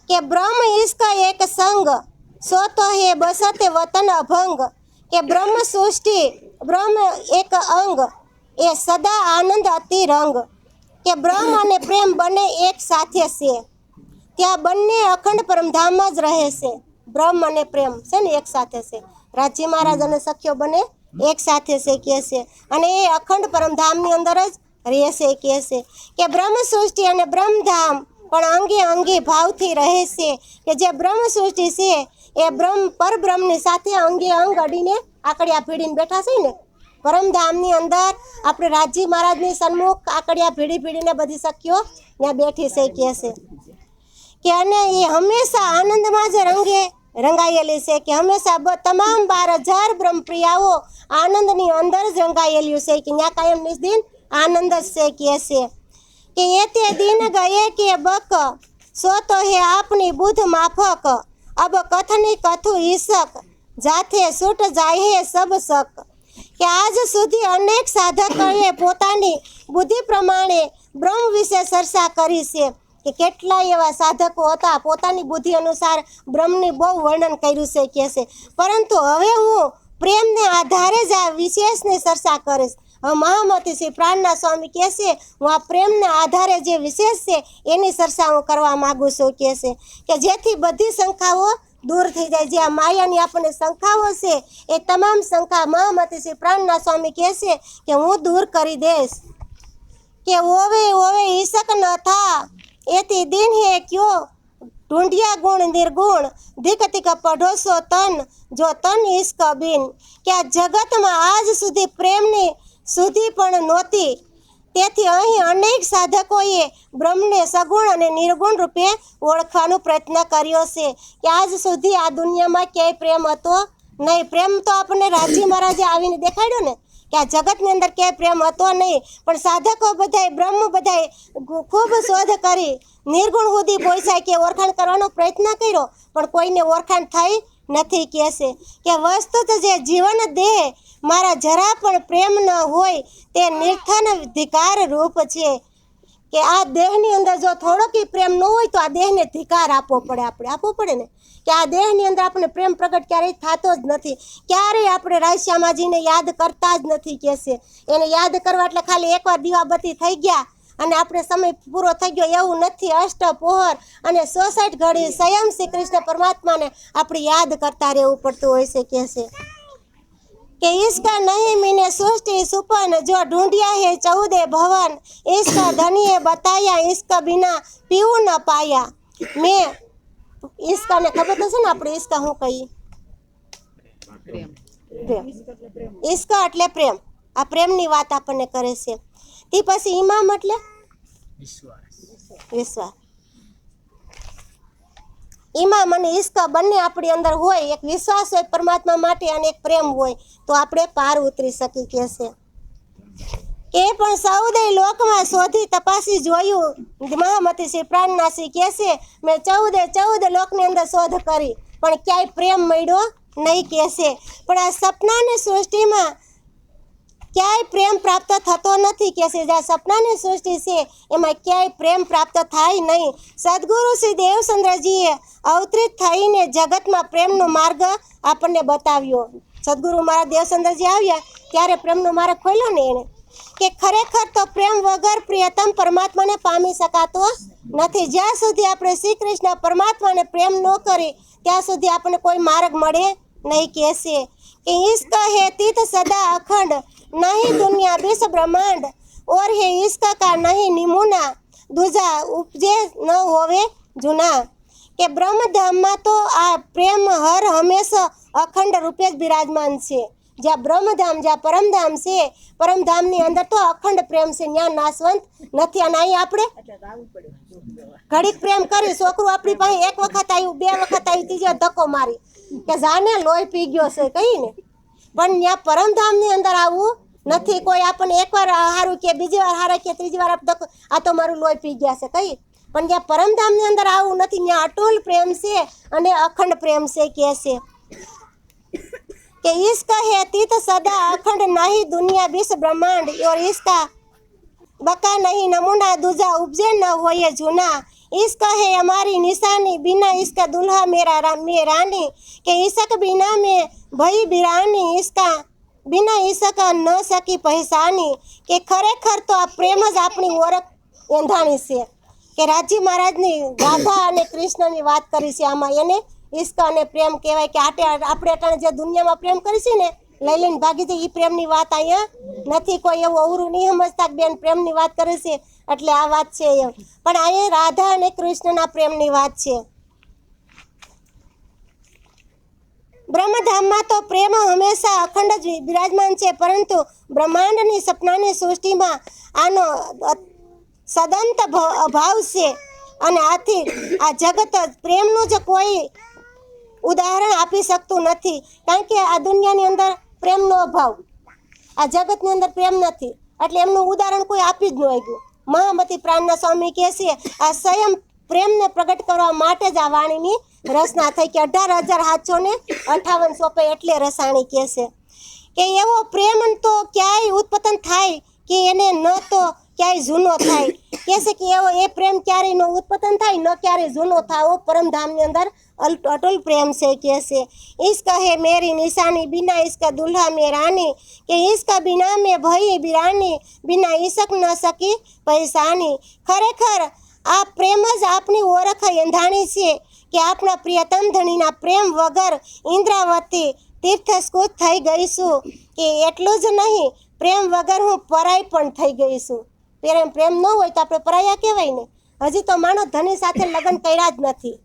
કે બ્રહ્મ इसका एक संग सो तो है बसते वतन अभंग કે બ્રહ્મ સૃષ્ટિ બ્રહ્મ એક અંગ એ સદા આનંદ અતિ રંગ કે બ્રહ્મ અને પ્રેમ બંને એક સાથે છે ત્યાં બંને અખંડ પરમધામમાં જ રહે છે બ્રહ્મ અને પ્રેમ છે ને એક સાથે છે રાજી મહારાજ અને સખ્યો બંને એક સાથે છે કહે છે અને એ અખંડ પરમધામની અંદર જ રહેશે કહે છે કે બ્રહ્મ સૃષ્ટિ અને બ્રહ્મધામ પણ અંગે અંગી ભાવથી રહે છે કે જે બ્રહ્મ સૃષ્ટિ છે એ બ્રહ્મ પરબ્રહ્મની સાથે અંગે અંગ અડીને આકડિયા ભીડીને બેઠા છે ને પરમધામની અંદર આપણે રાજી મહારાજની સન્મુખ આકડિયા ભીડીને બધી સખીઓ ત્યાં બેઠી છે કહે છે કે અને એ હંમેશા આનંદમાં જ રંગાયેલી છે કે હંમેશા તમામ 12,000 બ્રહ્મપ્રિયાઓ આનંદની અંદર જ રંગાયેલું છે કે ત્યાં કાયમ નિસ્દિન આનંદ જ છે કહે છે કે એ તે દિન ગયે કે બક સો તો હે આપની બુદ્ધ માફક અબ કથની કથુ ઈશક જાથે છૂટ જાય હે સબ શક કે આજ સુધી અનેક સાધકોએ પોતાની બુદ્ધિ પ્રમાણે બ્રહ્મ વિશે ચર્ચા કરી છે કે કેટલાય એવા સાધકો હતા પોતાની બુદ્ધિ અનુસાર બ્રહ્મની બહુ વર્ણન કર્યું છે કહે છે પરંતુ હવે હું પ્રેમને આધારે જ આ વિશેષની ચર્ચા કરીશ હવે મહામતી શ્રી પ્રાણના સ્વામી કહે છે હું આ પ્રેમના આધારે જે વિશેષ છે એની ચર્ચા હું કરવા માગું છું કહે છે કે જેથી બધી શંકાઓ દૂર થઈ જાય જે આ માયાની આપણને શંકાઓ છે એ તમામ શંકા મહામતી શ્રી પ્રાણના સ્વામી કહે છે કે હું દૂર કરી દઈશ કે ઓવે ઓવે ઈશક ન થા એથી દિન હે ક્યો ઢૂંઢિયા ગુણ નિર્ગુણ ધીક ધીક પઢોસો તન જો તન ઈશ્ક બિન કે આ જગતમાં આજ સુધી પ્રેમની સુધી પણ નહોતી તેથી અહીં અનેક સાધકોએ બ્રહ્મને સગુણ અને નિર્ગુણ રૂપે ઓળખવાનો પ્રયત્ન કર્યો છે કે આજ સુધી આ દુનિયામાં ક્યાંય પ્રેમ હતો નહીં પ્રેમ તો આપણને રાજી મહારાજે આવીને દેખાડ્યો ને કે આ જગતની અંદર ક્યાંય પ્રેમ હતો નહીં પણ સાધકો બધાય બ્રહ્મ બધાય ખૂબ શોધ કરી નિર્ગુણ સુધી પહોંચાય કે ઓળખાણ કરવાનો પ્રયત્ન કર્યો પણ કોઈને ઓળખાણ થઈ નથી કહે છે કે વસ્તુત જે જીવન દેહ મારા જરા પણ પ્રેમ ન હોય તે નિર્થન ધિકાર રૂપ છે કે આ દેહની અંદર જો થોડોક પ્રેમ ન હોય તો આ દેહને ધિકાર આપવો પડે ને કે આ દેહની અંદર આપણે પ્રેમ પ્રગટ ક્યારેય થતો જ નથી ક્યારેય આપણે રાયશ્યામાજીને યાદ કરતા જ નથી કહે છે એને યાદ કરવા એટલે ખાલી એકવાર દીવાબત્તી થઈ ગયા અને આપણે સમય પૂરો થઈ ગયો એવું નથી અષ્ટપોહર અને 66 ઘડી સ્વયં શ્રી કૃષ્ણ પરમાત્માને આપણે યાદ કરતા રહેવું પડતું હોય છે કહે છે કે इसका नहीं मीने सृष्टि सुपन जो ढूंढिया है 14 भवन इसका धनी बताया इसका बिना पीऊ न पाया मैं इसका ने खबर તો છે ને આપણે इसका હું કહી પ્રેમ इसका એટલે પ્રેમ આ પ્રેમની વાત આપણને કરે છે તે પછી ઈમામ એટલે વિશ્વાસ ઈમામ અને ઈશ્કા બંને આપણી અંદર હોય એક વિશ્વાસ હોય પરમાત્મા માટે અને એક પ્રેમ હોય તો આપણે પાર ઉતરી શકી કે છે કે પણ સૌદય લોકમાં શોધી તપાસી જોયું મહામતી શ્રી પ્રાણનાસી કહે છે મેં 14 લોકની અંદર શોધ કરી પણ ક્યાંય પ્રેમ મળ્યો નહીં કહે છે પણ આ સપનાની સૃષ્ટિમાં ક્યાંય પ્રેમ પ્રાપ્ત થતો નથી કે છે જે સપનાની સૃષ્ટિ છે એમાં ક્યાંય પ્રેમ પ્રાપ્ત થાય નહીં સદગુરુ શ્રી દેવચંદ્રજીએ અવતરિત થઈને જગતમાં પ્રેમનો માર્ગ આપણને બતાવ્યો સદગુરુ મહારાજ દેવચંદ્રજી આવ્યા ત્યારે પ્રેમનો માર્ગ ખોલ્યો ને એણે કે ખરેખર તો પ્રેમ વગર પ્રિયતમ પરમાત્માને પામી શકાતો નથી જ્યાં સુધી આપણે શ્રી કૃષ્ણ પરમાત્માને પ્રેમ ન કરી ત્યાં સુધી આપણને કોઈ માર્ગ મળે નહીં કહેશે કે ઈશ્ક હે તીત સદા અખંડ नहीं दुनिया विश्व ब्रह्मांड और है इसका का नहीं निमुना दूजा उपजे न होवे जुना કે બ્રહ્મધામમાં તો આ પ્રેમ હર હંમેશા અખંડ રૂપે જ બિરાજમાન છે જ્યાં બ્રહ્મધામ જ્યાં પરમધામ છે પરમધામની અંદર તો અખંડ પ્રેમ છે ત્યાં નાશવંત નથી અને અહીં આપણે ઘડીક પ્રેમ કરી છોકરું આપણી પાસે એક વખત આવ્યું બે વખત આવ્યું ત્રીજો ધક્કો મારી કે જાને લોહી પી ગયો છે કહીને પણ ત્યાં પરમધામની અંદર આવું નથી કોઈ આપણને એકવાર હારું કે બીજી વાર હારા કે ત્રીજી વાર ધક્કો આ તો મારું લોહી પી ગયા છે કહી પણ જ્યાં પરમધામની અંદર આવું નથી ત્યાં અટૂલ પ્રેમ છે અને અખંડ પ્રેમ છે કહે છે कि इसका है तीत सदा अखंड नहीं दुनिया विश्व ब्रह्मांड और इसका बका नहीं नमूना दूजा उपजे न होए जूना इसका है हमारी निशानी, बिना इसका दुल्हा मेरा मैं रानी। કે ઈશક बिना में भई बिरानी, इसका बिना ઈશક ન સકી પહેચાની। કે ખરેખર તો આ પ્રેમ જ આપણી ઓળખ એંધાણી છે। કે રાજી મહારાજની રાધા અને કૃષ્ણની વાત કરી છે આમાં, એને ઈશ્ક અને પ્રેમ કહેવાય। કે આપણે અટાણે જે દુનિયામાં પ્રેમ કરી છે ને, લઈ લઈને ભાગી જાય, એ પ્રેમની વાત અહીંયા નથી। કોઈ એવું અવરું નહીં સમજતા કે બેન પ્રેમની વાત કરે છે એટલે આ વાત છે એમ, પણ અહીંયા રાધા અને કૃષ્ણના પ્રેમની વાત છે। બ્રહ્મધામમાં તો પ્રેમ હંમેશા અખંડ જ બિરાજમાન છે, પરંતુ બ્રહ્માંડની સપનાની સૃષ્ટિમાં આનો સદંત અભાવ છે। અને આથી આ જગત પ્રેમનું જ કોઈ ઉદાહરણ આપી શકતું નથી, કારણ કે આ દુનિયાની અંદર પ્રેમનો અભાવ, આ જગતની અંદર પ્રેમ નથી, એટલે એમનું ઉદાહરણ કોઈ આપી જ ન આવ્યું। મહામતી પ્રાણના સ્વામી કહે છે આ સ્વયં પ્રેમને પ્રગટ કરવા માટે જ આ વાણીની રચના થઈ। કે 18,758 સોપે એટલે રસાણી કહે છે કે એવો પ્રેમ તો ક્યાંય ઉત્પન્ન થાય કે એને ન તો ક્યાંય જૂનો થાય। કહે છે કે એવો એ પ્રેમ ક્યારેય ન ઉત્પન્ન થાય, ન ક્યારેય જૂનો થાય। પરમધામની અંદર અટલ પ્રેમ છે। કહે છે ઈશ્ક હે મેરી નિશાની, બિના ઈશ્ક દુલ્हा મેં રાની। કે ઈશ્ક બિના મેં ભઈ બિરાની, બિના ઈશક ન સકી પહેચાની। ખરેખર આ પ્રેમ જ આપણી ઓળખ એંધાણી છે। કે આપણા પ્રિયતમ ધણીના પ્રેમ વગર ઇન્દ્રાવતી તીર્થસ્કૂત થઈ ગઈ છું। કે એટલું જ નહીં, પ્રેમ વગર હું પરાઈ પણ થઈ ગઈ છું। પ્રેમ ન હોય તો આપણે પરાયા કહેવાય ને। હજી તો માનો ધણી સાથે લગ્ન કર્યા જ નથી,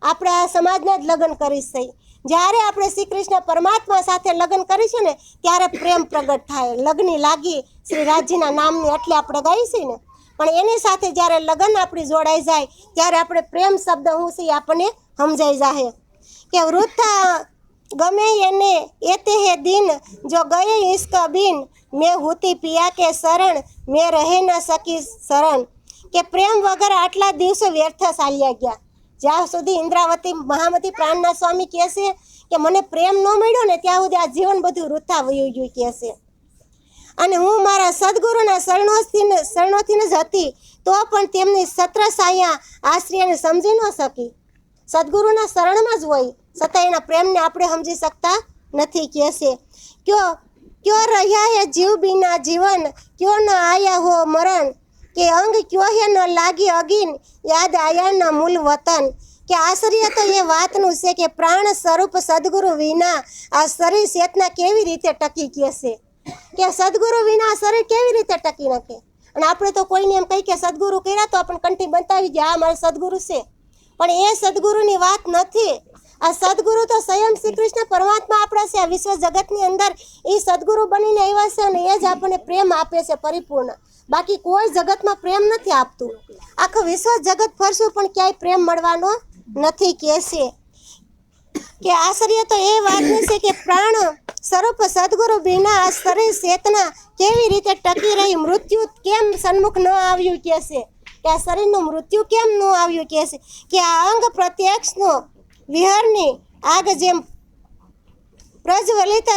આપણે આ સમાજના જ લગ્ન કરીશું। જ્યારે આપણે શ્રી કૃષ્ણ પરમાત્મા સાથે લગ્ન કરીશું ને ત્યારે પ્રેમ પ્રગટ થાય। લગ્ની લાગી શ્રી રાજજીના નામની એટલે આપણે ગાઈશું ને, પણ એની સાથે જ્યારે લગ્ન આપણી જોડાઈ જાય ત્યારે આપણે પ્રેમ શબ્દ હું છે આપણને સમજાઈ જાય। કે વૃથા ગમે એને એતે હે દિન, જો ગયે ઈશ્ક બિન, મેં હુતી પિયા કે શરણ, મેં રહે ન સકી શરણ। કે પ્રેમ વગર આટલા દિવસો વ્યર્થ ચાલ્યા ગયા। જ્યાં સુધી ઇન્દ્રાવતી મહામતી પ્રાણના સ્વામી કહે છે કે મને પ્રેમ ન મળ્યો ને ત્યાં સુધી આ જીવન બધું વૃથા વયું ગયું કહે છે। અને હું મારા સદગુરુના શરણોથી જ હતી, તો પણ તેમની છત્રછાયા આશ્રયને સમજી ન શકી। સદગુરુના શરણમાં જ હોય છતાં એના પ્રેમને આપણે સમજી શકતા નથી। કહે છે ક્યો રહ્યા હે જીવ બિના જીવન, ક્યો ન આયા હો મરણ। કે અંગ ક્યો હે ન લાગી અગીન, યાદ આયા ન મૂલ વતન। કે આશ્ચર્ય તો એ વાતનું છે કે પ્રાણ સ્વરૂપ સદગુરુ વિના આ શરીર ચેતના કેવી રીતે ટકી। કહે છે કે સદગુરુ વિના શરીર કેવી રીતે ટકી શકે। અને આપણે તો કોઈને એમ કહી કે સદગુરુ કર્યા તો આપણે કંઠી બતાવી જાય આ મારા સદગુરુ છે, પણ એ સદગુરુની વાત નથી। આ સદગુરુ તો સ્વયં શ્રી કૃષ્ણ પરમાત્મા આપણા છે। આ વિશ્વ જગતની અંદર એ સદગુરુ બનીને આવ્યા છે અને એ જ આપણને પ્રેમ આપે છે પરિપૂર્ણ, બાકી કોઈ જગતમાં પ્રેમ નથી આપતું। આખું વિશ્વ જગત ફરશું પણ ક્યાંય પ્રેમ મળવાનો નથી। કહે છે કે આશ્ચર્ય તો એ વાતનું છે કે પ્રાણ સ્વરૂપ સદગુરુ વિના આ શરીર ચેતના કેવી રીતે ટકી રહી, મૃત્યુ કેમ સન્મુખ ન આવ્યું। કહે છે કે આ શરીરનું મૃત્યુ કેમ ન આવ્યું। કહે છે કે આ અંગ પ્રત્યક્ષનો વિહરની આગ જેમ પ્રજ્વલિત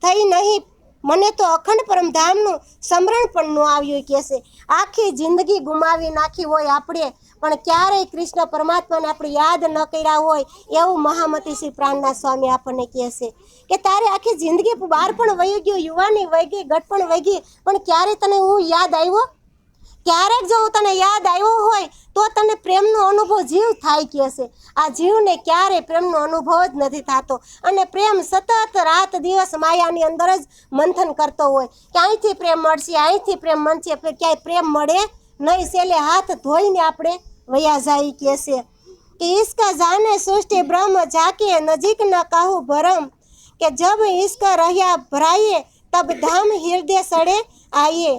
થઈ નહીં, મને તો અખંડ પરમધામનું સ્મરણ પણ ન આવ્યું। કહે છે આખી જિંદગી ગુમાવી નાખી હોય આપણે, પણ ક્યારેય કૃષ્ણ પરમાત્માને આપણે યાદ ન કર્યા હોય એવું મહામતી શ્રી પ્રાણના સ્વામી આપણને કહે છે। કે તારે આખી જિંદગી બહાર પણ વહી ગયું, યુવાની વહી ગઈ, ગઢ પણ વહી ગઈ, પણ ક્યારે તને હું યાદ આવ્યો? ક્યારેક જો હું તને યાદ આવ્યો હોય તો તને પ્રેમનો અનુભવ જીવ થાય। કહે છે આ જીવને ક્યારેય પ્રેમનો અનુભવ જ નથી થતો, અને પ્રેમ સતત રાત દિવસ માયાની અંદર જ મંથન કરતો હોય કે અહીંથી પ્રેમ મળશે, અહીંથી પ્રેમ મળશે, ક્યાંય પ્રેમ મળે નહીં। છેલ્લે હાથ ધોઈને આપણે વયા જાય। કહે છે કે ઈશ્ક જાને સૃષ્ટિ બ્રહ્મ, જાકે નજીક ન કહું ભરમ। કે જબ ઈશ્ક રહ્યા ભરાઈએ, તબ ધામ હૃદય સડે આઈએ।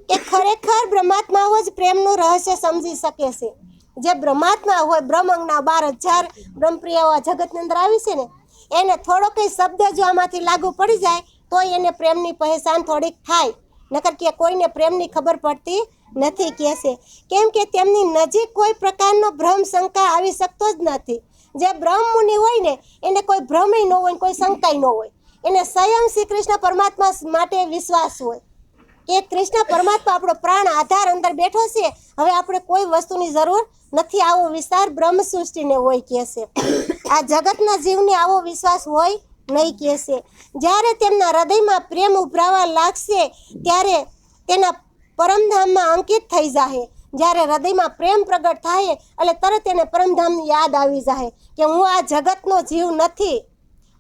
કે ખરેખર બ્રહ્માત્માઓ જ પ્રેમનું રહસ્ય સમજી શકે છે। જે બ્રહ્માત્મા હોય, બ્રહ્માંગના 12,000 બ્રહ્મપ્રિયાઓ જગતની અંદર આવી છે ને, એને થોડો કંઈ શબ્દ જો આમાંથી લાગુ પડી જાય તો એને પ્રેમની પહેચાન થોડીક થાય, નકર કે કોઈને પ્રેમની ખબર પડતી નથી। કહે છે કેમ કે તેમની નજીક કોઈ પ્રકારનો ભ્રમ શંકા આવી શકતો જ નથી। જે બ્રહ્મમુનિ હોય ને એને કોઈ ભ્રમય ન હોય, કોઈ શંકાય ન હોય, એને સ્વયં શ્રી કૃષ્ણ પરમાત્મા માટે વિશ્વાસ હોય। કે કૃષ્ણ પરમાત્મા આપણો પ્રાણ આધાર અંદર બેઠો છે, હવે આપણે કોઈ વસ્તુની જરૂર નથી, આવો વિચાર બ્રહ્મ સૃષ્ટિને હોય કહે છે. આ જગતના જીવને આવો વિશ્વાસ હોય નહીં કહે છે. જ્યારે તેમના હૃદયમાં પ્રેમ ઉભરાવા લાગશે ત્યારે તેના પરમધામમાં અંકિત થઈ જાય. જ્યારે હૃદયમાં પ્રેમ પ્રગટ થાય એટલે તરત એને પરમધામની યાદ આવી જાય કે હું આ જગતનો જીવ નથી,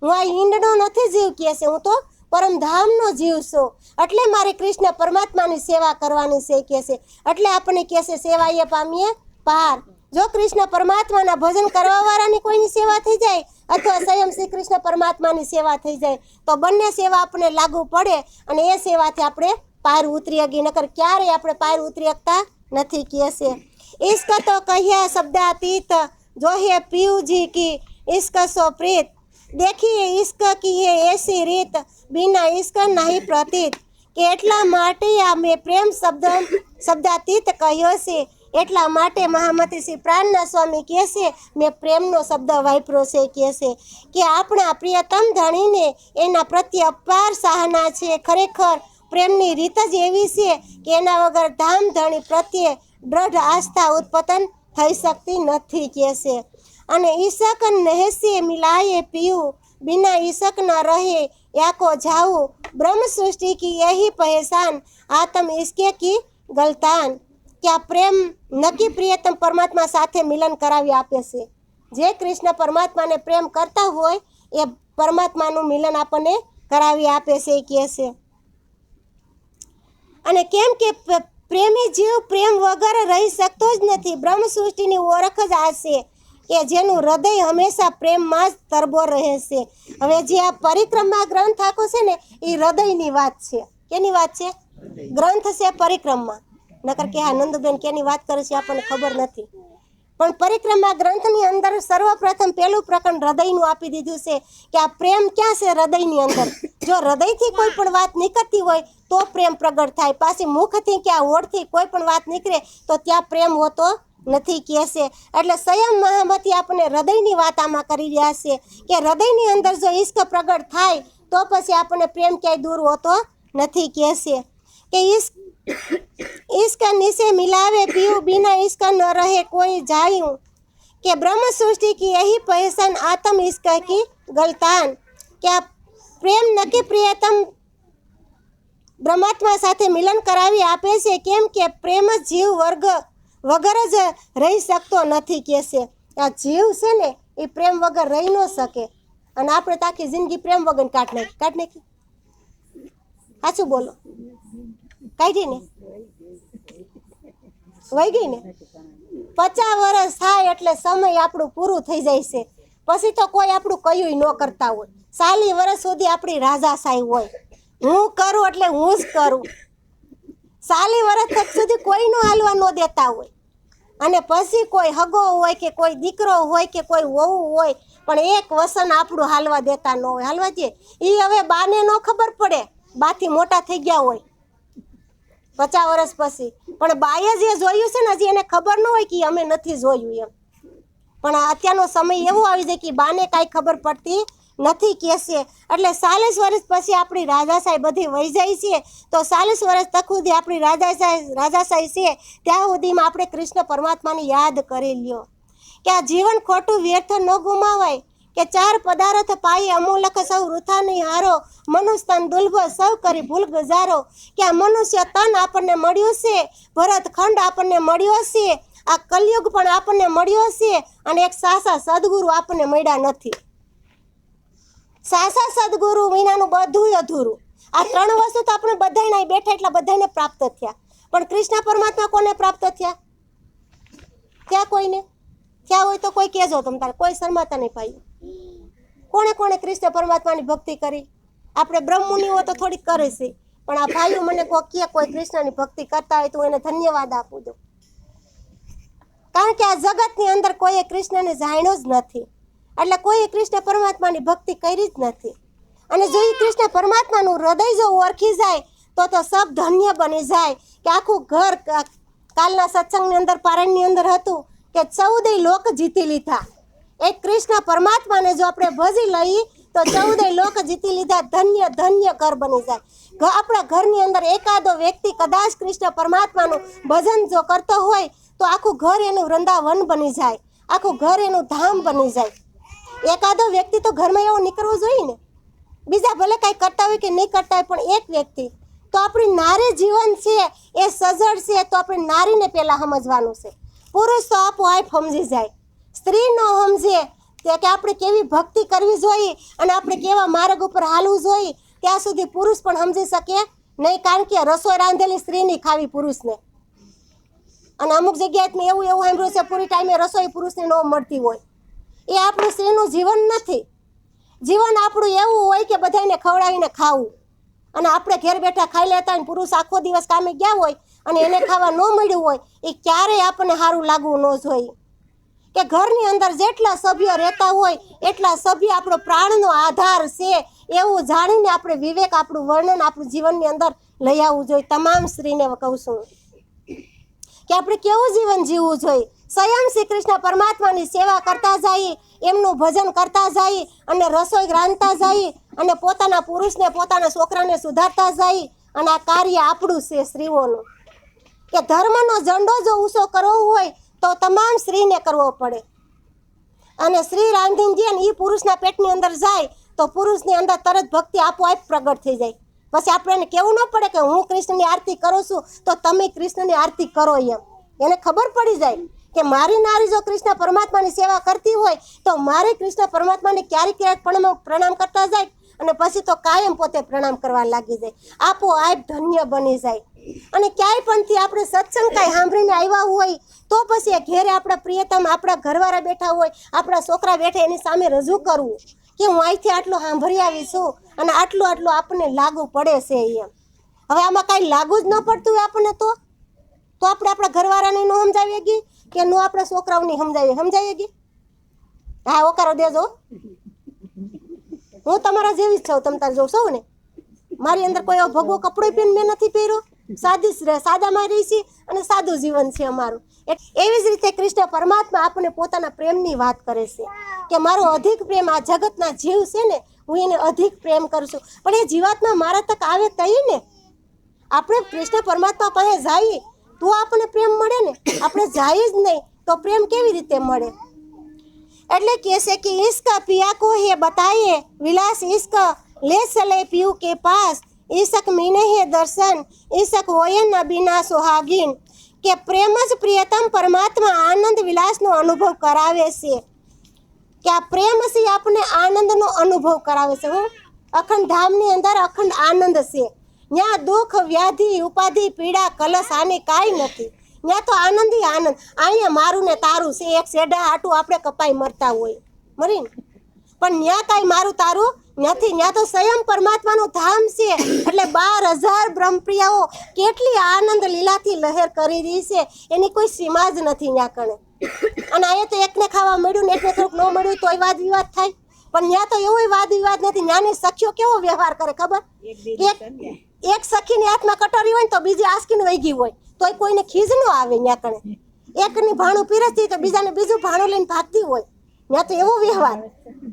હું આ ઈંડનો નથી જીવ કહે છે, હું તો પરમધામનો જીવ છું. એટલે મારે કૃષ્ણ પરમાત્માની સેવા કરવાની છે કહે છે. એટલે આપણને કહે છે સેવાએ પામીએ પાર. જો કૃષ્ણ પરમાત્માના ભજન કરવાવાળાની કોઈની સેવા થઈ જાય અથવા સ્વયં શ્રી કૃષ્ણ પરમાત્માની સેવા થઈ જાય તો બંને સેવા આપણને લાગુ પડે અને એ સેવાથી આપણે પાર ઉતરી અગી, નકર ક્યારેય આપણે પાર ઉતરી શકતા નથી કહે છે. ઇશ્ક તો કહ્યા શબ્દાતીત જો હે પીયુજી કી ઇશ્ક સો પ્રીત, देखिए इश्क की है ऐसी રીત बिना इश्क नहीं प्रतीत. કે એટલા માટે આ મેં પ્રેમ શબ્દાતીત કહ્યો છે. એટલા માટે મહામતી શ્રી પ્રાણના સ્વામી કહે છે મેં પ્રેમનો શબ્દ વાપર્યો છે કહે છે કે આપણા પ્રિયતમ ધણીને એના પ્રત્યે અપાર સહના છે. ખરેખર પ્રેમની રીત જ એવી છે કે એના વગર ધામ ધણી પ્રત્યે દ્રઢ આસ્થા ઉત્પન્ન થઈ શકતી નથી કહે છે. અને ઈશક નહેસે મિલાએ પીયું बिना ईशक न रहे याको जाऊँ ब्रह्म सृष्टि की यही पहचान आत्म इसके की गलतान. કે આ પ્રેમ નક્કી પ્રિયતમ પરમાત્મા સાથે મિલન કરાવી આપે છે. જે કૃષ્ણ પરમાત્માને પ્રેમ કરતા હોય એ પરમાત્માનું મિલન આપણને કરાવી આપે છે કહે છે. અને કેમ કે પ્રેમી જીવ પ્રેમ વગર રહી શકતો જ નથી. બ્રહ્મ સૃષ્ટિની ઓળખ જ આ છે કે જેનું હૃદય હંમેશા પ્રેમમાં જ તરબોળ રહે છે. હવે જે આ પરિક્રમા ગ્રંથ આખો છે ને એ હૃદયની વાત છે. કેની વાત છે? ગ્રંથ છે પરિક્રમા. નકર કે આ નંદુબેન કેની વાત કરે છે આપણને ખબર નથી. પણ પરિક્રમા ગ્રંથની અંદર સર્વપ્રથમ પહેલું પ્રકરણ હૃદયનું આપી દીધું છે કે આ પ્રેમ ક્યાં છે? હૃદયની અંદર. જો હૃદયથી કોઈ પણ વાત નીકળતી હોય તો પ્રેમ પ્રગટ થાય. પાછી મુખથી કે આ હોઠથી કોઈ પણ વાત નીકળે તો ત્યાં પ્રેમ હોતો નથી કહે છે. એટલે સ્વયં મહામતી આપણને હૃદયની વાત આમાં કરી રહ્યા છે કે હૃદયની અંદર જો ઈશ્ક પ્રગટ થાય તો પછી આપણને પ્રેમ ક્યાંય દૂર હોતો નથી કહે છે. કે ઈશ્ક નીચે મિલાવે પીવું बिना ઈશ્ક ન રહે કોઈ જાયું. કે બ્રહ્મ સૃષ્ટિ की यही पहचान आत्म ईश्क की गलतान. કે આ પ્રેમ નક્કી પ્રિયતમ બ્રહ્માત્મા સાથે મિલન કરાવી આપે છે. કેમ કે પ્રેમ જીવ વર્ગ વગર જ રહી શકતો નથી કહે છે. આ જીવ છે ને એ પ્રેમ વગર રહી ન શકે. અને આપણે તો આખી જિંદગી પ્રેમ વગર કાઢ નાખી. સાચું બોલો, કાઢી ને વહી ગઈ ને. 50 વર્ષ થાય એટલે સમય આપણું પૂરું થઈ જાય છે. પછી તો કોઈ આપણું કયું ન કરતા હોય. 40 વર્ષ સુધી આપણી રાજાશાહી હોય, હું કરું એટલે હું જ કરું. 40 વર્ષ સુધી કોઈનું હાલવા ન દેતા હોય. અને પછી કોઈ હગો હોય કે કોઈ દીકરો હોય કે કોઈ વહુ હોય પણ એક વસન આપણું હાલવા દેતા ન હોય. હાલવા દે એ હવે બાને ન ખબર પડે, બાથી મોટા થઈ ગયા હોય 50 વર્ષ પછી. પણ બાએ જે જોયું છે ને હજી એને ખબર ન હોય કે અમે નથી જોયું એમ. પણ અત્યારનો સમય એવો આવી જાય કે બાને કાંઈ ખબર પડતી નથી કહે છે. એટલે 40 વર્ષ પછી આપણી રાજાશાહી બધી વહી જાય છે. તો 40 વર્ષ તક સુધી આપણી રાજાશાહી છે ત્યાં સુધીમાં આપણે કૃષ્ણ પરમાત્માને યાદ કરી લ્યો. કે આ જીવન ખોટું વ્યર્થ ન ગુમાવાય. કે 4 પદાર્થ પાઈ અમૂલક સૌ વૃથા નહીં હારો, મનુષ્ય તન દુર્લભ સૌ કરી ભૂલ ગુજારો. કે આ મનુષ્ય તન આપણને મળ્યું છે, ભરત ખંડ આપણને મળ્યો છે, આ કલયુગ પણ આપણને મળ્યો છે અને એક સાસા સદગુરુ આપણને મળ્યા નથી. સાસા સદગુરુ વિનાનું બધું અધૂરું. આ 3 વસ્તુ તો આપણે બધાને અહીં બેઠા એટલા બધાને પ્રાપ્ત થયા. પણ કૃષ્ણ પરમાત્મા કોને પ્રાપ્ત થયા? ક્યાં કોઈને થયા હોય તો કોઈ કહેજો તમે તારે. કોઈ શરમાતા નહીં ભાઈ. કોણે કોણે કૃષ્ણ પરમાત્માની ભક્તિ કરી? આપણે બ્રહ્મુનિઓ તો થોડીક કરે છે પણ આ ભાઈઓ મને કોઈ કૃષ્ણની ભક્તિ કરતા હોય તો એને ધન્યવાદ આપું દઉં. કારણ કે આ જગતની અંદર કોઈએ કૃષ્ણને જાણ્યો જ નથી. એટલે કોઈએ કૃષ્ણ પરમાત્માની ભક્તિ કરી જ નથી. અને જો એ કૃષ્ણ પરમાત્માનું હૃદય જો ઓળખી જાય તો સબ ધન્ય બની જાય. કે આખું ઘર કાલના સત્સંગની અંદર પારણની અંદર હતું કે 14 લોક જીતી લીધા. એક કૃષ્ણ પરમાત્માને જો આપણે ભજી લઈએ તો 14 લોક જીતી લીધા, ધન્ય ધન્ય ઘર બની જાય. આપણા ઘરની અંદર એકાદો વ્યક્તિ કદાચ કૃષ્ણ પરમાત્માનું ભજન જો કરતો હોય તો આખું ઘર એનું વૃંદાવન બની જાય, આખું ઘર એનું ધામ બની જાય. એકાદો વ્યક્તિ તો ઘરમાં એવો નીકળવો જોઈએ ને. બીજા ભલે કાંઈ કરતા હોય કે નહીં કરતા હોય, પણ એક વ્યક્તિ તો આપણી નારી જીવન છે એ સજળ છે, તો આપણે નારીને પહેલાં સમજવાનું છે. પુરુષ તો આપોઆપ સમજી જાય, સ્ત્રી ન સમજે કે આપણે કેવી ભક્તિ કરવી જોઈએ અને આપણે કેવા માર્ગ ઉપર હાલવું જોઈએ, ત્યાં સુધી પુરુષ પણ સમજી શકે નહીં. કારણ કે રસોઈ રાંધેલી સ્ત્રીની ખાવી પુરુષને. અને અમુક જગ્યાએ મેં એવું સાંભળ્યું છે પૂરી ટાઈમે રસોઈ પુરુષને ન મળતી હોય. એ આપણું સ્ત્રીનું જીવન નથી. જીવન આપણું એવું હોય કે બધાને ખવડાવીને ખાવું, અને આપણે ઘેર બેઠા ખાઈ લેતા હોય. પુરુષ આખો દિવસ કામે ગયા હોય અને એને ખાવા ન મળ્યું હોય, એ ક્યારેય આપણને સારું લાગવું ન જોઈએ. કે ઘરની અંદર જેટલા સભ્યો રહેતા હોય એટલા સભ્ય આપણો પ્રાણનો આધાર છે, એવું જાણીને આપણે વિવેક, આપણું વર્ણન આપણું જીવનની અંદર લઈ આવવું જોઈએ. તમામ સ્ત્રીને કહું છું કે આપણે કેવું જીવન જીવવું જોઈએ. સ્વયં શ્રી કૃષ્ણ પરમાત્માની સેવા કરતા જઈએ, એમનું ભજન કરતા જઈએ અને રસોઈ રાંધતા જઈએ અને પોતાના પુરુષને, પોતાના છોકરાને સુધારતા જઈએ. અને આ કાર્ય આપણું છે સ્ત્રીઓનું. કે ધર્મનો ઝંડો જો ઊંચો કરવો હોય તો તમામ સ્ત્રીને કરવો પડે. અને સ્ત્રી રાંધીને જે એ પુરુષના પેટની અંદર જાય તો પુરુષની અંદર તરત ભક્તિ આપોઆપ પ્રગટ થઈ જાય. પછી આપણે એને કહેવું ન પડે કે હું કૃષ્ણની આરતી કરું છું તો તમે કૃષ્ણની આરતી કરો. એને ખબર પડી જાય કે મારી નારી જો કૃષ્ણ પરમાત્માની સેવા કરતી હોય તો મારે કૃષ્ણ પરમાત્માને ક્યારેક ક્યારેક પ્રણામ કરતા જાય અને પછી તો કાયમ પોતે પ્રણામ કરવા લાગી જાય, આપોઆપ ધન્ય બની જાય. અને ક્યાંય પણથી આપણે સત્સંગ કાંઈ સાંભળીને આવ્યા હોય તો પછી ઘેરે આપણા પ્રિયતમ, આપણા ઘરવાળા બેઠા હોય, આપણા છોકરા બેઠા, એની સામે રજૂ કરવું કે હું અહીંથી આટલું સાંભળી આવી છું અને આટલું આટલું આપણને લાગુ પડે છે. એમ હવે આમાં કાંઈ લાગુ જ ન પડતું હોય આપણને તો આપણે આપણા ઘરવાળાને ન સમજાવીએ ગઈ કે ન આપણા છોકરાઓને સમજાવીએ ગઈ. હા, ઓકારો દેજો. હું તમારા જેવી જ છું, તમે તારે જોઉં છો ને. મારી અંદર કોઈ ભગવો કપડો પણ મેં નથી પહેર્યો. સાદામાં રહી છે અને સાદું જીવન છે અમારું. એવી જ રીતે કૃષ્ણ પરમાત્મા આપણને પોતાના પ્રેમની વાત કરે છે કે મારો અધિક પ્રેમ આ જગતના જીવ છે ને, હું એને અધિક પ્રેમ કરું છું. પણ એ જીવાત્મા મારા તક આવે તઈ ને. આપણે કૃષ્ણ પરમાત્મા પાસે જઈએ તો આપણને પ્રેમ મળે ને. આપણે જઈએ જ નહીં તો પ્રેમ કેવી રીતે મળે? એટલે કહે છે કે ઇશ્ક પિયા કો હે બતાઈએ, વિલાસ ઇશ્ક લે ચલે પીયુ કે પાસ, ઈશક મીને હે દર્શન, ઈશક હોય ન બિના સુહાગીન. કે પ્રેમ જ પ્રિયતમ પરમાત્મા આનંદ વિલાસનો અનુભવ કરાવે છે. કે આ પ્રેમ છે આપણને આનંદનો અનુભવ કરાવે છે. હું અખંડ ધામની અંદર અખંડ આનંદ છે. ત્યાં દુઃખ, વ્યાધિ, ઉપાધિ, પીડા, કલશ આને કાંઈ નથી. ત્યાં તો આનંદ ય આનંદ. અહીંયા મારું ને તારું છે. એક શેઢા હાટું આપણે કપાઈ મરતા હોય મરીને, પણ ત્યાં કાંઈ મારું તારું નથી. ત્યાં તો સ્વયં પરમાત્માનું ધામ છે. એટલે 12,000 બ્રહ્મપ્રિયાઓ કેટલી આનંદ લીલાથી લહેર કરી રહી છે, એની કોઈ સીમા જ નથી ત્યાં કણે. અને અહીંયા તો એકને ખાવા મળ્યું ને એકને થોડુંક ન મળ્યું તોય વાદ વિવાદ થાય, પણ ત્યાં તો એવો વાદ વિવાદ નથી. ત્યાંની સખીઓ કેવો વ્યવહાર કરે ખબર? એક સખીની હાથમાં કટોરી હોય ને તો બીજી આસકીને વહી ગઈ હોય તોય કોઈને ખીજ ન આવે. ત્યાં કણે એકની ભાણું પીરસતી તો બીજાને બીજું ભાણું લઈને ભાગતી હોય. ત્યાં તો એવો વ્યવહાર,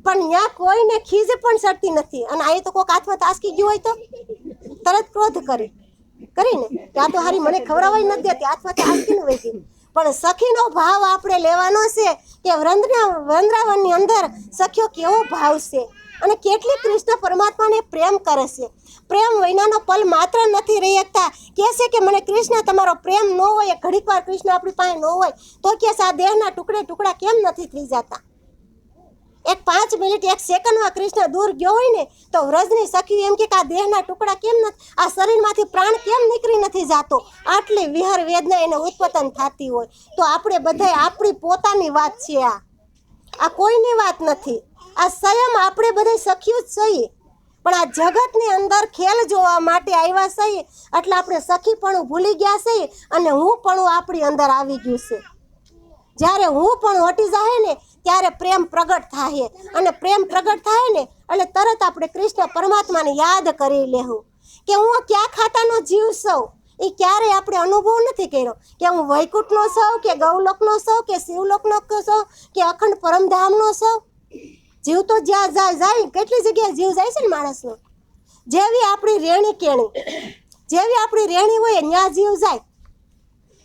પણ ત્યાં કોઈને ખીજ પણ ચડતી નથી. અને અહીં તો કોઈક હાથમાં તાસકી ગયું હોય તો તરત ક્રોધ કરીને ત્યાં તો હારી મને ખવડાવવા નથી દેતી, હાથમાંથી આસકીને વહી ગઈ. પણ સખીનો ભાવ આપણે લેવાનો છે કે વૃંદાવનની અંદર સખીઓ કેવો ભાવ છે અને કેટલી કૃષ્ણ પરમાત્માને પ્રેમ કરે છે. પ્રેમ વિનાનો પલ માત્ર નથી રહી શકતા. કહે છે કે મને કૃષ્ણ તમારો પ્રેમ ન હોય, ઘડીક વાર કૃષ્ણ આપણી પાસે ન હોય તો કે આ દેહના ટુકડે ટુકડા કેમ નથી થઈ જતા? એક 5 મિનિટ 1 સેકન્ડમાં કૃષ્ણ દૂર ગયો હોય ને તો વ્રજની સખી એમ કે આ દેહના ટુકડા કેમ નથી, આ શરીરમાંથી પ્રાણ કેમ નીકળી નથી જાતો? આટલી વિહર વેદના એને ઉત્પન્ન થતી હોય. તો આપણે બધાય આપણી પોતાની વાત છે. આ કોઈની વાત નથી. આ સ્વયં આપણે બધા સખીઓ જ છીએ, પણ આ જગતની અંદર ખેલ જોવા માટે આવ્યા છીએ. એટલે આપણે સખીપણું ભૂલી ગયા છીએ અને હું પણ આપણી અંદર આવી ગયું છે. જ્યારે હું પણ હટી જાય ને ત્યારે પ્રેમ પ્રગટ થાય, અને પ્રેમ પ્રગટ થાય ને એટલે તરત આપણે કૃષ્ણ પરમાત્માને યાદ કરી લેવું કે હું ક્યાં ખાતાનો જીવ છું. એ ક્યારેય આપણે અનુભવ નથી કર્યો કે હું વૈકુંઠનો છું કે ગૌલોકનો છું કે શિવલોકનો છું કે અખંડ પરમધામનો છું. જીવ તો જ્યાં જાય કેટલી જગ્યાએ જીવ જાય છે ને માણસનો. જેવી આપણી રેણી કેણી, જેવી આપણી રેણી હોય ત્યાં જીવ જાય.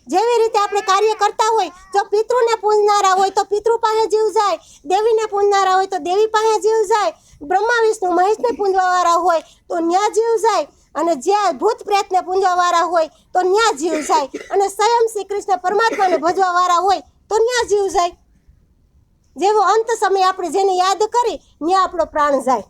જેવી રીતે આપણે કાર્ય કરતા હોય, જો પિતૃને પૂજનારા હોય તો પિતૃ પાસે જીવ જાય, દેવીને પૂજનારા હોય તો દેવી પાસે જીવ જાય, બ્રહ્મા વિષ્ણુ મહેશને પૂજવાવાળા હોય તો ત્યાં જીવ જાય, અને જ્યાં ભૂત પ્રેતને પૂજવાવાળા હોય તો ત્યાં જીવ જાય, અને સ્વયં શ્રી કૃષ્ણ પરમાત્માને ભજવાવાળા હોય તો ત્યાં જીવ જાય. જેવો અંત સમય આપણે જેને યાદ કરી ત્યાં આપણો પ્રાણ જાય.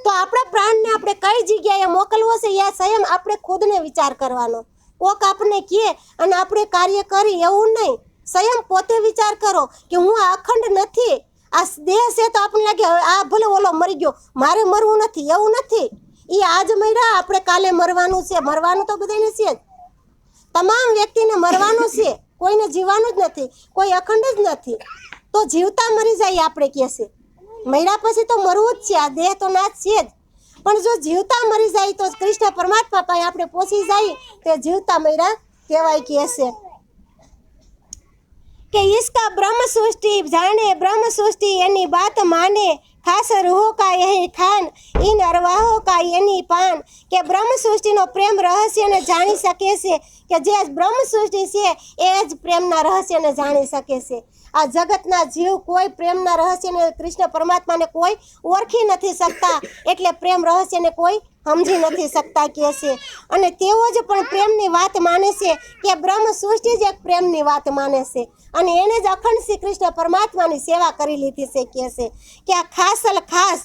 તો આપણા પ્રાણને આપણે કઈ જગ્યાએ મોકલવો છે એ સ્વયં આપણે ખુદને વિચાર કરવાનો. કોક આપણને કહે અને આપણે કાર્ય કરી એવું નહીં. સ્વયં પોતે વિચાર કરો કે હું આ અખંડ નથી, આ દેહ છે તો આપણને લાગે આ ભલે ઓલો મરી ગયો, મારે મરવું નથી, એવું નથી. એ આજ મર્યા, આપણે કાલે મરવાનું છે. મરવાનું તો બધાને છે જ, તમામ વ્યક્તિને મરવાનું છે, કોઈને જીવવાનું જ નથી, કોઈ અખંડ જ નથી. તો જીવતા મરી જાય આપણે કહે છે, મર્યા પછી તો મરવું જ છે, આ દેહ તો ના જ છે જ. પણ જો જીવતા મરી જાય તો કૃષ્ણ પરમાત્મા પાસે આપણે પહોંચી જાય તે જીવતા મર્યા કહેવાય કહે છે કે इसका ब्रह्म सृष्टि जाने ब्रह्म सृष्टि एनी बात माने खास रूह का यही खान इन अरवाहो का एनी पान કે બ્રહ્મ સૃષ્ટિનો પ્રેમ રહસ્યને જાણી શકે છે, કે જે બ્રહ્મ સૃષ્ટિ છે એ જ પ્રેમના રહસ્યને જાણી શકે છે. આ જગતના જીવ કોઈ પ્રેમના રહસ્યને કૃષ્ણ પરમાત્માને કોઈ ઓળખી નથી શકતા, એટલે પ્રેમ રહસ્યને કોઈ સમજી નથી શકતા કહે છે. અને તેઓ જ પણ પ્રેમની વાત માને છે, કે બ્રહ્મ સૃષ્ટિ જ એક પ્રેમની વાત માને છે, અને એને જ અખંડ શ્રી કૃષ્ણ પરમાત્માની સેવા કરી લીધી છે કહે છે કે આ ખાસ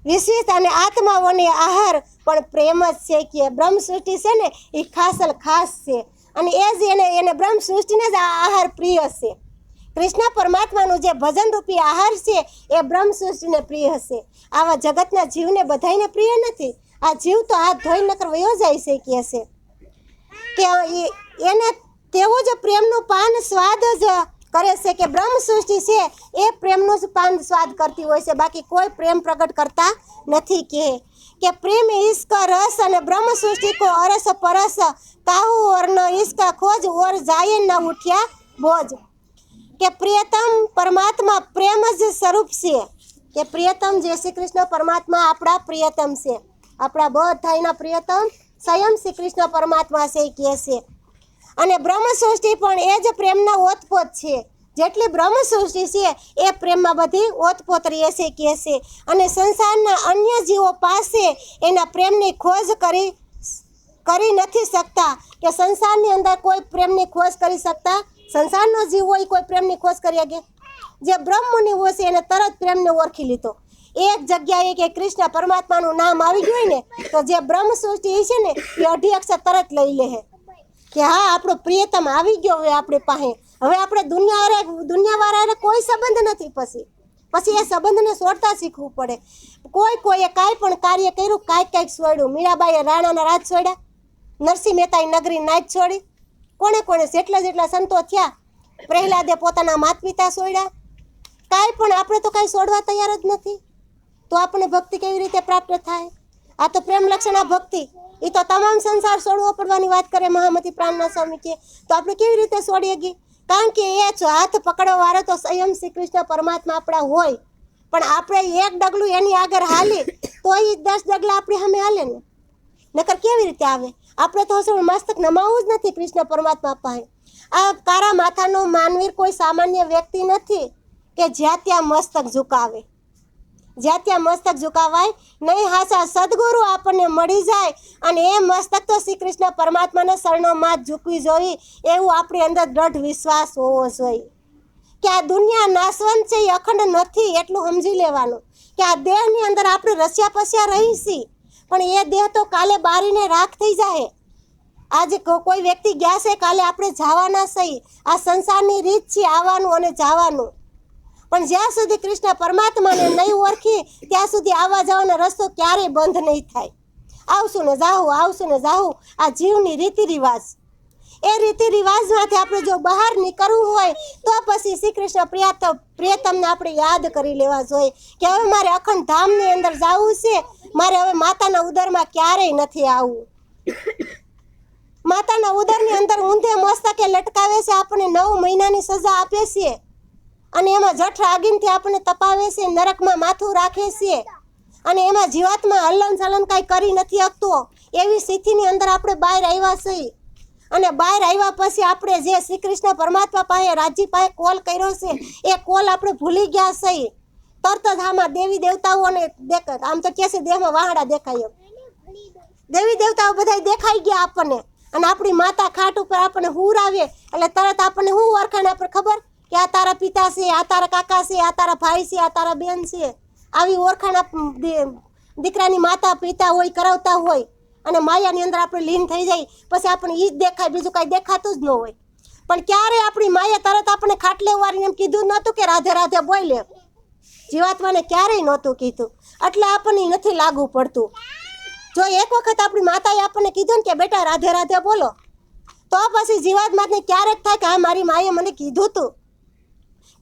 વિશેષ અને આત્માઓને આહાર પણ પ્રેમ જ છે. કે બ્રહ્મ સૃષ્ટિ છે ને એ ખાસ છે, અને એ જ એને બ્રહ્મ સૃષ્ટિને જ આ આહાર પ્રિય છે. કૃષ્ણ પરમાત્માનું જે ભજન રૂપી આહાર છે એ બ્રહ્મ સૃષ્ટિને પ્રિય છે. આવા જગતના જીવને બધાને પ્રિય નથી. આ જીવ તો હાથ ધોઈ નકર વયો જાય છે કહે છે કે એને તેવું જ પ્રેમનું પાન સ્વાદ જ કરે છે, કે બ્રહ્મ સૃષ્ટિ છે એ પ્રેમનું જ પાન સ્વાદ કરતી હોય છે, બાકી કોઈ પ્રેમ પ્રગટ કરતા નથી. કે પ્રેમ ઈશ્કા રસ અને બ્રહ્મ સૃષ્ટિ કો અરસ પરસ કાહુ ઓર ન ઈશ્કા ખોજ ઓર જાય ન ઉઠ્યા બોજ. કે પ્રિયતમ પરમાત્મા પ્રેમ જ સ્વરૂપ છે, કે પ્રિયતમ જે શ્રી કૃષ્ણ પરમાત્મા આપણા પ્રિયતમ છે, આપણા બધાના પ્રિયતમ સ્વયં શ્રી કૃષ્ણ પરમાત્મા છે કહે છે. અને બ્રહ્મ સૃષ્ટિ પણ એ જ પ્રેમના ઓતપોત છે. જેટલી બ્રહ્મ સૃષ્ટિ છે એ પ્રેમમાં બધી ઓતપોત રહે છે કહે છે. અને સંસારના અન્ય જીવો પાસે એના પ્રેમની ખોજ કરી નથી શકતા, કે સંસારની અંદર કોઈ પ્રેમની ખોજ કરી શકતા, સંસારનો જીવ હોય કોઈ પ્રેમની ખોજ કરી શકે? જે બ્રહ્મની હોય છે એને તરત પ્રેમને ઓળખી લીધો. એક જગ્યાએ કે કૃષ્ણ પરમાત્માનું નામ આવી ગયું ને તો જે બ્રહ્મ સૃષ્ટિ છે ને એ અઢી અક્ષર તરત લઈ લે કે હા આપણો પ્રિયતમ આવી ગયો હવે આપણી પાસે. હવે આપણે દુનિયાવાળાને કોઈ સંબંધ નથી. પછી એ સંબંધને છોડતા શીખવું પડે. કોઈએ કાંઈ પણ કાર્ય કર્યું, કાંઈક છોડ્યું. મીરાબાઈએ રાણાના રાજ છોડ્યા, નરસિંહ મહેતાએ નગરી નાચ છોડી, કોણે જેટલા સંતો થયા, પ્રહલાદે પોતાના માતા પિતા છોડ્યા. કાંઈ પણ આપણે તો કાંઈ છોડવા તૈયાર જ નથી. તો આપણને ભક્તિ કેવી રીતે પ્રાપ્ત થાય? આ તો પ્રેમ લક્ષણા ભક્તિ. એ તો તમામ સંસાર છોડવો પડવાની વાત કરે મહામતી પ્રાણના સ્વામી કે, તો આપણે કેવી રીતે છોડીએ ગઈ? કારણ કે એ હાથ પકડવા વાળો તો સ્વયં શ્રી કૃષ્ણ પરમાત્મા આપણા હોય, પણ આપણે એક ડગલું એની આગળ હાલી તો એ 10 ડગલા આપણી સામે હાલે ને, નકર કેવી રીતે આવે? આપણે તો મસ્તક નમાવવું જ નથી કૃષ્ણ પરમાત્મા પાસે. આ કારા માથાનો માનવીર કોઈ સામાન્ય વ્યક્તિ નથી કે જ્યાં ત્યાં મસ્તક ઝુકાવે. જ્યાં ત્યાં મસ્તક ઝુકાવાય નહીં. હાચા સદગુરુ આપણને મળી જાય અને એ મસ્તક તો શ્રી કૃષ્ણ પરમાત્માના શરણોમાં જ ઝૂકવી જોઈએ, એવું આપણી અંદર દ્રઢ વિશ્વાસ હોવો જોઈએ. કે આ દુનિયા નાશવંત છે, એ અખંડ નથી, એટલું સમજી લેવાનું. કે આ દેહની અંદર આપણે રસ્યા પસ્યા રહી છીએ, પણ એ દેહ તો કાલે બારીને રાખ થઈ જાય. આજે કોઈ વ્યક્તિ ગયા છે, કાલે આપણે જવાના છીએ. આ સંસારની રીત છે, આવવાનું અને જવાનું. પણ જ્યાં સુધી કૃષ્ણ પરમાત્માને નહીં ઓળખી ત્યાં સુધી આવવા જવાનો રસ્તો ક્યારેય બંધ નહીં થાય. આવશું ને જાહું આ જીવની રીતિ રિવાજ. એ રીતિ રિવાજમાંથી આપણે જો બહાર નીકળવું હોય તો પછી શ્રી કૃષ્ણ પ્રિયતમને આપણે યાદ કરી લેવા જોઈએ કે હવે મારે અખંડ ધામની અંદર જવું છે. મારે હવે માતાના ઉદરમાં ક્યારેય નથી આવવું. માતાના ઉદરની અંદર ઊંધે મસ્તકે લટકાવે છે, આપણને 9 મહિનાની સજા આપે છે. અને એમાં જઠ આગીનથી આપણને તપાવે છે, નરકમાં માથું રાખે છે, અને એમાં જીવાતમાં હલન ચલન કાંઈ કરી નથી શકતો એવી સ્થિતિની અંદર આપણે બહાર આવ્યા છીએ. અને બહાર આવ્યા પછી આપણે જે શ્રી કૃષ્ણ પરમાત્મા પાસે રાજી પાસે કોલ કર્યો છે એ કોલ આપણે ભૂલી ગયા છીએ. તરત જ આમાં દેવી દેવતાઓને આમ તો કહે છે દેહમાં વાહડા દેખાય, દેવી દેવતાઓ બધા દેખાઈ ગયા આપણને. અને આપણી માતા ખાટ ઉપર આપણને હુરાવે એટલે તરત આપણને શું ઓળખાણ આપણે ખબર કે આ તારા પિતા છે, આ તારા કાકા છે, આ તારા ભાઈ છે, આ તારા બેન છે. આવી ઓળખાણ દીકરાની માતા પિતા હોય કરાવતા હોય અને માયાની અંદર આપણે લીન થઈ જાય પછી આપણને એ જ દેખાય, બીજું કાંઈ દેખાતું જ ન હોય. પણ ક્યારે આપણી માયા તરત આપણને ખાટલે વાળીને એમ કીધું નહોતું કે રાધે રાધે બોલે, જીવાત્માને ક્યારેય નહોતું કીધું. એટલે આપણને નથી લાગુ પડતું. જો એક વખત આપણી માતાએ આપણને કીધું ને કે બેટા રાધે રાધે બોલો, તો પછી જીવાત્માને ક્યારેક થાય કે હા મારી માએ મને કીધું હતું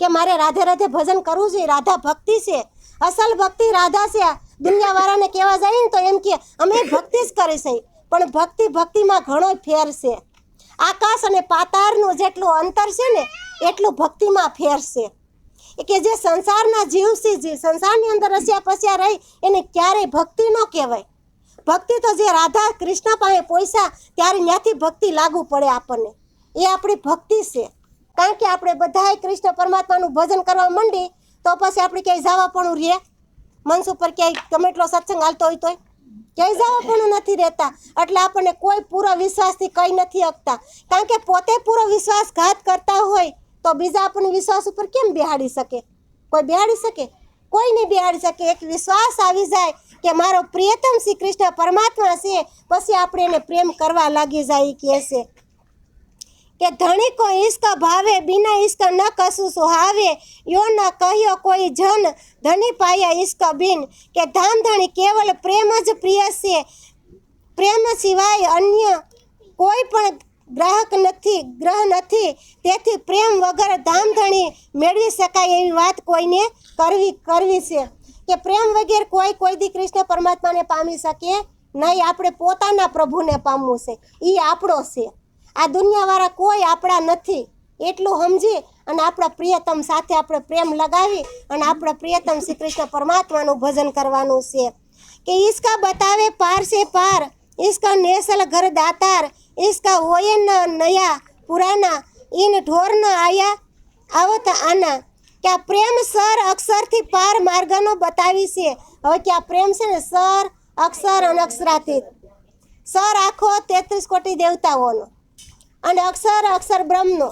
કે મારે રાધે રાધે ભજન કરવું જોઈએ. રાધા ભક્તિ છે, અસલ ભક્તિ રાધા છે. દુનિયાવાળાને કહેવા જાય ને તો એમ કે અમે ભક્તિ જ કરી છે, પણ ભક્તિમાં ઘણો ફેર છે. આકાશ અને પાતાળનું જેટલું અંતર છે ને એટલું ભક્તિમાં ફેર છે. કે જે સંસારના જીવ છે, જે સંસારની અંદર રસ્યા પસ્યા રહી એને ક્યારેય ભક્તિ ન કહેવાય. ભક્તિ તો જે રાધા કૃષ્ણ પાસે પહોંચ્યા ત્યારે ત્યાંથી ભક્તિ લાગુ પડે આપણને, એ આપણી ભક્તિ છે. કારણ કે આપણે બધાએ કૃષ્ણ પરમાત્માનું ભજન કરવા માંડી તો પછી આપણે ક્યાંય જવા પણ રહે મંચ ઉપર, ક્યાંય ગમે એટલો સત્સંગ હાલતો હોય તોય ક્યાંય જવા પણ નથી રહેતા. એટલે આપણને કોઈ પૂરો વિશ્વાસથી કંઈ નથી શકતા. કારણ કે પોતે પૂરો વિશ્વાસઘાત કરતા હોય તો બીજા આપણને વિશ્વાસ ઉપર કેમ બેહાડી શકે? કોઈ બેહાડી શકે? કોઈ નહીં બેહાડી શકે. એક વિશ્વાસ આવી જાય કે મારો પ્રિયતમ શ્રી કૃષ્ણ પરમાત્મા છે, પછી આપણે એને પ્રેમ કરવા લાગી જાય. કહે છે કે ધણી કો ઈશ્ક ભાવે બિના ઈશ્ક ન કશું સુહાવે, યો ન કહ્યો કોઈ જન ધણી પાયા ઈશ્ક બિન. કે ધામ ધણી કેવલ પ્રેમ જ પ્રિય છે, પ્રેમ સિવાય અન્ય કોઈ પણ ગ્રહ નથી. તેથી પ્રેમ વગર ધામધણી મેળવી શકાય એવી વાત કોઈને કરવી છે. કે પ્રેમ વગર કોઈ દી કૃષ્ણ પરમાત્માને પામી શકે નહીં. આપણે પોતાના પ્રભુને પામવું છે, એ આપણો છે. આ દુનિયાવાળા કોઈ આપણા નથી. એટલું સમજી અને આપણા પ્રિયતમ સાથે આપણે પ્રેમ લગાવી અને આપણા પ્રિયતમ શ્રી કૃષ્ણ પરમાત્માનું ભજન કરવાનું છે. કે ઈસકા બતાવે પાર સે પાર, ઈસકા નેસલ ઘર દાતાર, ઈસકા હોય ન નયા પુરાના, ઈન ઢોર ન આયા આવત આના. કે આ પ્રેમ સર અક્ષરથી પાર માર્ગનો બતાવી છે. હવે કે આ પ્રેમ છે ને સર અક્ષર અને અક્ષરાતીત. સર આખો 33 કોટી દેવતાઓનો અને અક્ષર બ્રહ્મનો.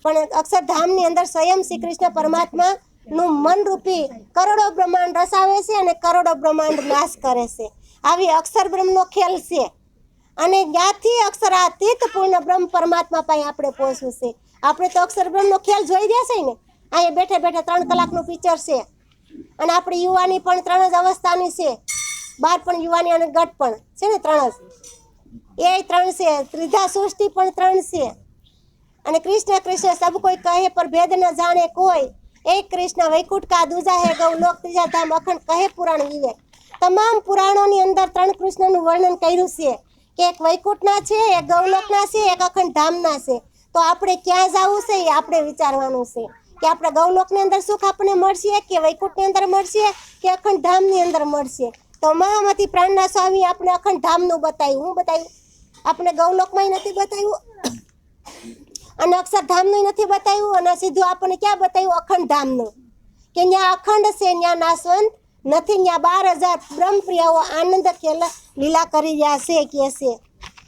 પણ અક્ષરધામની અંદર સ્વયં શ્રી કૃષ્ણ પરમાત્માનું મનરૂપી કરોડો બ્રહ્માંડ રસાવે છે અને કરોડો બ્રહ્માંડ નાશ કરે છે. આવી અક્ષર બ્રહ્મનો ખેલ છે. અને જ્યાંથી અક્ષરાતીત પૂર્ણ બ્રહ્મ પરમાત્મા પાસે આપણે પહોંચવું છે. આપણે તો અક્ષર બ્રહ્મનો ખેલ જોઈ ગયા છે ને. અહીંયા બેઠે બેઠે 3 કલાકનું પિક્ચર છે અને આપણી યુવાની પણ 3 જ અવસ્થાની છે. બાર પણ યુવાની અને ગટ પણ છે ને 3 જ, એ 3 છે. ત્રિધા સૃષ્ટિ પણ 3 છે. અને કૃષ્ણ સબ કોઈ કહે પર ભેદ ન જાણે કોઈ, એક કૃષ્ણ વૈકુંઠ કા દૂજા હે ગૌલોક ત્રીજા ધામ અખંડ કહે પુરાણ વિવેક. તમામ પુરાણોની અંદર 3 કૃષ્ણનું વર્ણન કર્યું છે કે એક વૈકુંઠના છે, એક ગૌલોકના છે, એક અખંડ ધામના છે. તો આપણે ક્યાં જવું છે એ આપણે વિચારવાનું છે કે આપણે ગૌલોકની અંદર સુખ આપણને મળશે કે વૈકુંઠની અંદર મળશે કે અખંડ ધામની અંદર મળશે. તો મહામતી પ્રાણના સ્વામી આપણે અખંડ ધામનું બતાવ્યું. હું બતાવ્યું? આપણે ગૌલોકમાંય નથી બતાવ્યું અને અક્ષરધામનું નથી બતાવ્યું અને સીધું આપણને ક્યાં બતાવ્યું? અખંડ ધામનું. કે ત્યાં અખંડ છે, ત્યાં નાશવંત નથી, ત્યાં 12,000 બ્રહ્મપ્રિયાઓ આનંદ લીલા કરી રહ્યા છે. કે છે